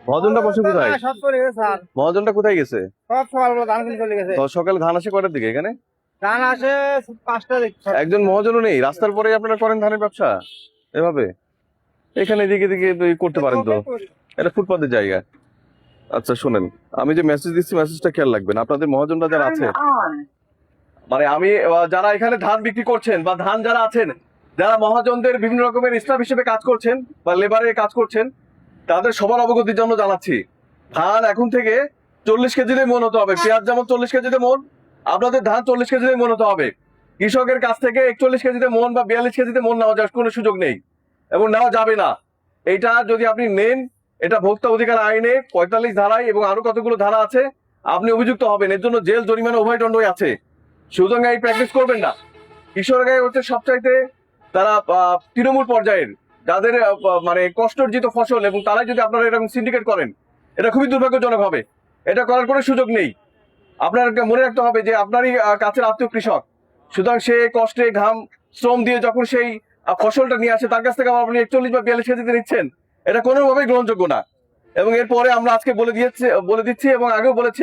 মহাজনটা বসে কোথায়? সব চলে গেছে স্যার, মহাজনটা কোথায় গেছে? সব সকালবেলা ধান কিনে চলে গেছে। তো সকাল ধান আসে কয়টার দিকে এখানে? ধান আসে 5টা দেখতে। একজন মহাজনও নেই রাস্তার পরে আপনারা করেন ধানের ব্যবসা এভাবে? এখানে এদিকে দিকে করতে পারেন তো, এটা ফুটপাতের জায়গা। আচ্ছা শোনেন, আমি যে মেসেজ দিচ্ছি মেসেজটা খেয়াল রাখবেন। আপনাদের মহাজনরা যারা আছে, মানে আমি যারা এখানে ধান বিক্রি করছেন বা ধান যারা আছেন, যারা মহাজনদের বিভিন্ন রকমের স্টাফ হিসেবে কাজ করছেন বা লেবারে কাজ করছেন, তাদের সবার অবগতির জন্য জানাচ্ছি, ধান এখন থেকে 40 কেজিতে মন হতে হবে। পেঁয়াজ যেমন 40 কেজিতে মন, আপনাদের ধান 40 কেজিতে মন হতে হবে। কৃষকের কাছ থেকে 41 কেজিতে মন বা 42 কেজিতে মন নেওয়া যাওয়ার কোনো সুযোগ নেই এবং নেওয়া যাবে না। এটা যদি আপনি নেন, এটা ভোক্তা অধিকার আইনে 45 ধারায় এবং আরো কতগুলো ধারা আছে, আপনি অভিযুক্ত হবেন। এর জন্য জেল, জরিমানা উভয় দণ্ডই আছে। সুতরাং এই প্র্যাকটিস করবেন না। কৃষকরা হচ্ছে সবচাইতে তারা তৃণমূল পর্যায়ের, যাদের মানে কষ্টার্জিত ফসল, এবং তারাই যদি আপনারা এরকম সিন্ডিকেট করেন, এটা খুবই দুর্ভাগ্যজনক হবে। এটা করার কোনো সুযোগ নেই। আপনাকে মনে রাখতে হবে যে আপনারই কাছের আত্মীয় কৃষক, সুতরাং সে কষ্টে ঘাম শ্রম দিয়ে যখন সেই ফসলটা নিয়ে আসে, তার কাছ থেকে আপনি 41 বা 42 কেজিতে নিচ্ছেন, এটা কোনোভাবেই গ্রহণযোগ্য না। এবং এরপরে আমরা আজকে বলে দিচ্ছি এবং আগেও বলেছি,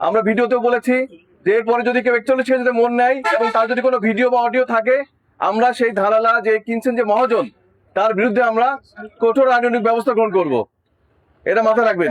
আমরা ভিডিওতেও বলেছি যে এরপরে যদি কেউ 41 কেজিতে মন নেয় এবং তার যদি কোনো ভিডিও বা অডিও থাকে, আমরা সেই ধারালা যে কিনছেন যে মহাজন, তার বিরুদ্ধে আমরা কঠোর আইনানুগ ব্যবস্থা গ্রহণ করব। এটা মাথায় রাখবেন।